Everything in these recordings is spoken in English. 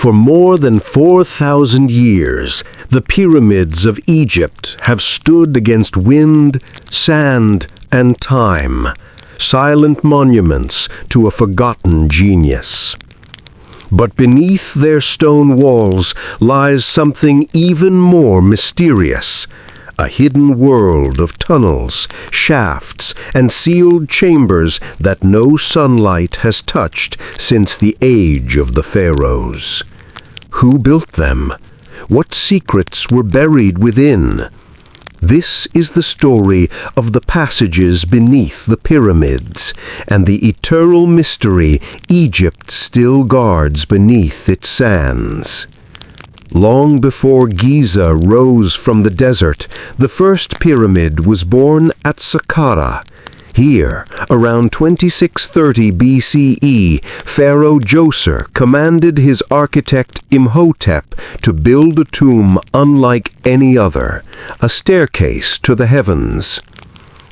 For more than 4,000 years, the pyramids of Egypt have stood against wind, sand, and time, silent monuments to a forgotten genius. But beneath their stone walls lies something even more mysterious, a hidden world of tunnels, shafts, and sealed chambers that no sunlight has touched since the age of the pharaohs. Who built them? What secrets were buried within? This is the story of the passages beneath the pyramids and the eternal mystery Egypt still guards beneath its sands. Long before Giza rose from the desert, the first pyramid was born at Saqqara. Here, around 2630 BCE, Pharaoh Djoser commanded his architect Imhotep to build a tomb unlike any other, a staircase to the heavens.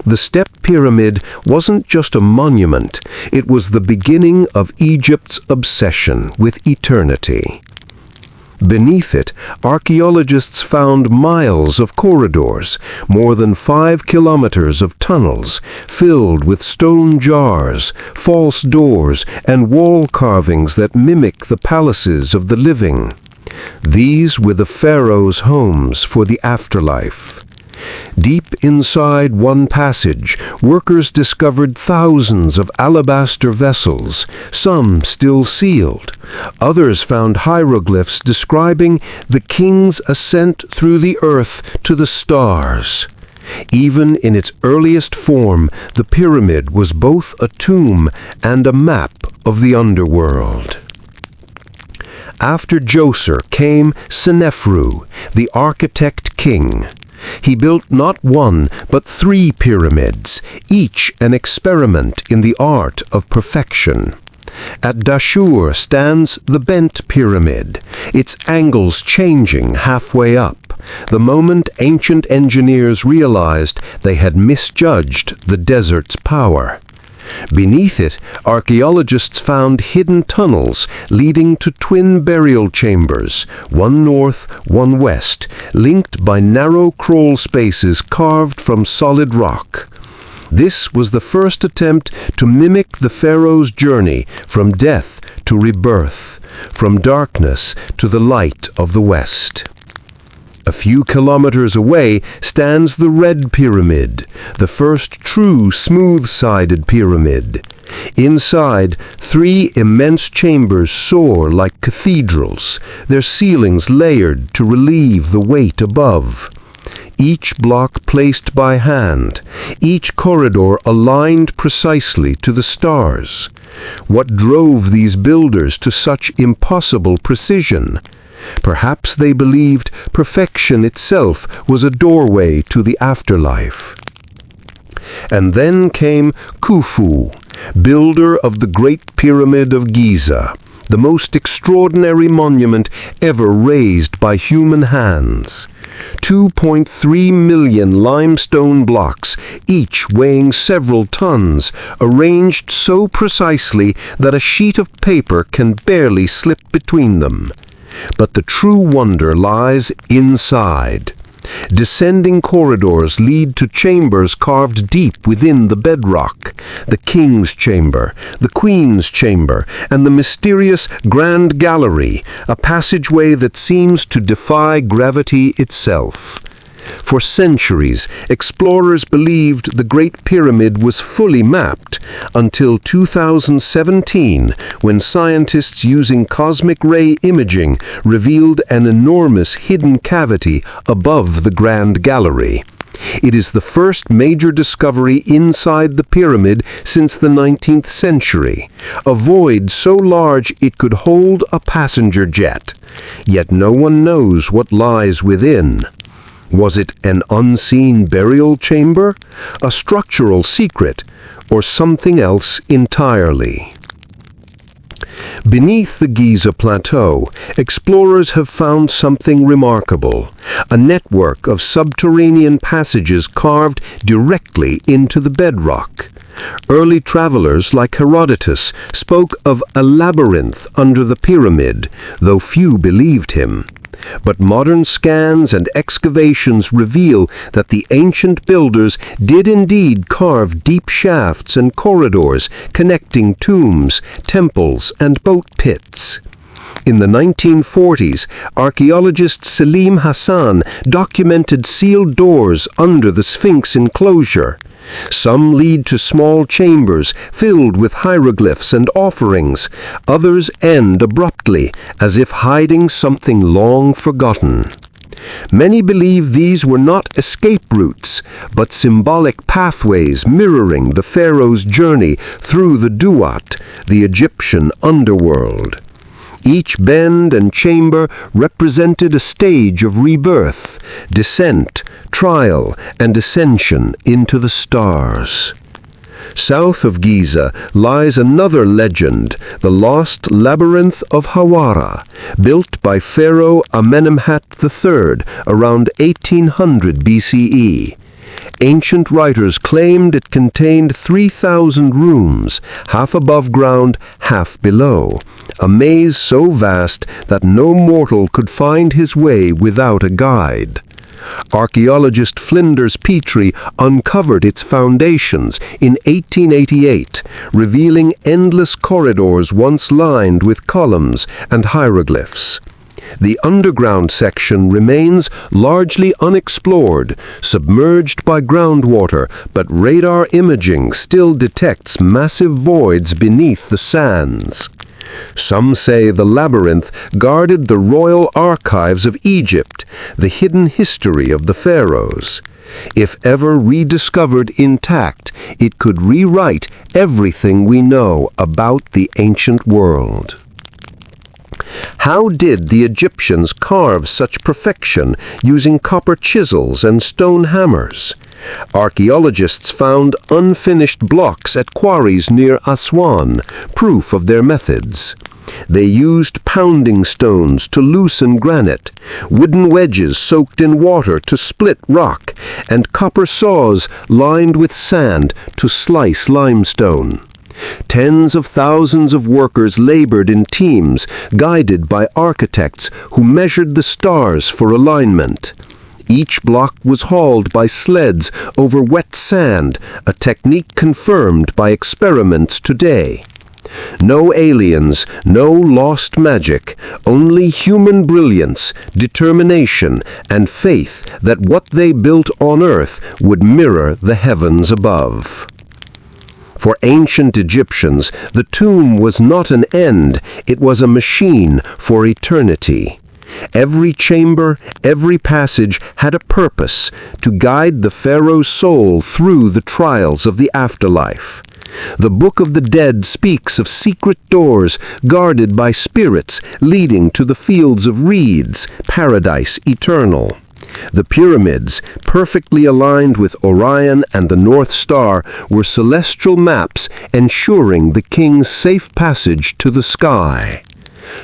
The step pyramid wasn't just a monument, it was the beginning of Egypt's obsession with eternity. Beneath it, archaeologists found miles of corridors, more than 5 kilometers of tunnels, filled with stone jars, false doors, and wall carvings that mimic the palaces of the living. These were the pharaohs' homes for the afterlife. Deep inside one passage, workers discovered thousands of alabaster vessels, some still sealed. Others found hieroglyphs describing the king's ascent through the earth to the stars. Even in its earliest form, the pyramid was both a tomb and a map of the underworld. After Djoser came Senefru, the architect king. He built not one, but 3 pyramids, each an experiment in the art of perfection. At Dashur stands the bent pyramid, its angles changing halfway up, the moment ancient engineers realized they had misjudged the desert's power. Beneath it, archaeologists found hidden tunnels leading to twin burial chambers, one north, one west, linked by narrow crawl spaces carved from solid rock. This was the first attempt to mimic the pharaoh's journey from death to rebirth, from darkness to the light of the west. A few kilometers away stands the Red Pyramid, the first true smooth-sided pyramid. Inside, 3 immense chambers soar like cathedrals, their ceilings layered to relieve the weight above. Each block placed by hand, each corridor aligned precisely to the stars. What drove these builders to such impossible precision? Perhaps they believed perfection itself was a doorway to the afterlife. And then came Khufu, builder of the Great Pyramid of Giza, the most extraordinary monument ever raised by human hands. 2.3 million limestone blocks, each weighing several tons, arranged so precisely that a sheet of paper can barely slip between them. But the true wonder lies inside. Descending corridors lead to chambers carved deep within the bedrock, the king's chamber, the queen's chamber, and the mysterious Grand Gallery, a passageway that seems to defy gravity itself. For centuries, explorers believed the Great Pyramid was fully mapped until 2017, when scientists using cosmic ray imaging revealed an enormous hidden cavity above the Grand Gallery. It is the first major discovery inside the pyramid since the 19th century, a void so large it could hold a passenger jet. Yet no one knows what lies within. Was it an unseen burial chamber, a structural secret, or something else entirely? Beneath the Giza Plateau, explorers have found something remarkable, a network of subterranean passages carved directly into the bedrock. Early travelers like Herodotus spoke of a labyrinth under the pyramid, though few believed him. But modern scans and excavations reveal that the ancient builders did indeed carve deep shafts and corridors connecting tombs, temples, and boat pits. In the 1940s, archaeologist Selim Hassan documented sealed doors under the Sphinx enclosure. Some lead to small chambers filled with hieroglyphs and offerings. Others end abruptly, as if hiding something long forgotten. Many believe these were not escape routes, but symbolic pathways mirroring the pharaoh's journey through the Duat, the Egyptian underworld. Each bend and chamber represented a stage of rebirth, descent, trial, and ascension into the stars. South of Giza lies another legend, the lost labyrinth of Hawara, built by Pharaoh Amenemhat III around 1800 BCE. Ancient writers claimed it contained 3,000 rooms, half above ground, half below, a maze so vast that no mortal could find his way without a guide. Archaeologist Flinders Petrie uncovered its foundations in 1888, revealing endless corridors once lined with columns and hieroglyphs. The underground section remains largely unexplored, submerged by groundwater, but radar imaging still detects massive voids beneath the sands. Some say the labyrinth guarded the royal archives of Egypt, the hidden history of the pharaohs. If ever rediscovered intact, it could rewrite everything we know about the ancient world. How did the Egyptians carve such perfection using copper chisels and stone hammers? Archaeologists found unfinished blocks at quarries near Aswan, proof of their methods. They used pounding stones to loosen granite, wooden wedges soaked in water to split rock, and copper saws lined with sand to slice limestone. Tens of thousands of workers labored in teams, guided by architects who measured the stars for alignment. Each block was hauled by sleds over wet sand, a technique confirmed by experiments today. No aliens, no lost magic, only human brilliance, determination, and faith that what they built on earth would mirror the heavens above. For ancient Egyptians, the tomb was not an end, it was a machine for eternity. Every chamber, every passage had a purpose, to guide the pharaoh's soul through the trials of the afterlife. The Book of the Dead speaks of secret doors guarded by spirits leading to the fields of reeds, paradise eternal. The pyramids, perfectly aligned with Orion and the North Star, were celestial maps ensuring the king's safe passage to the sky.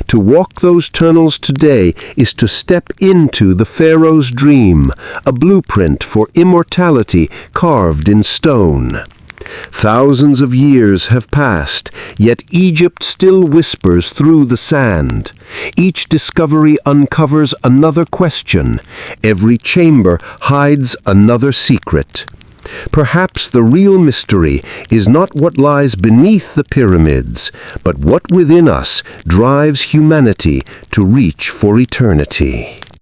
To walk those tunnels today is to step into the pharaoh's dream, a blueprint for immortality carved in stone. Thousands of years have passed, yet Egypt still whispers through the sand. Each discovery uncovers another question. Every chamber hides another secret. Perhaps the real mystery is not what lies beneath the pyramids, but what within us drives humanity to reach for eternity.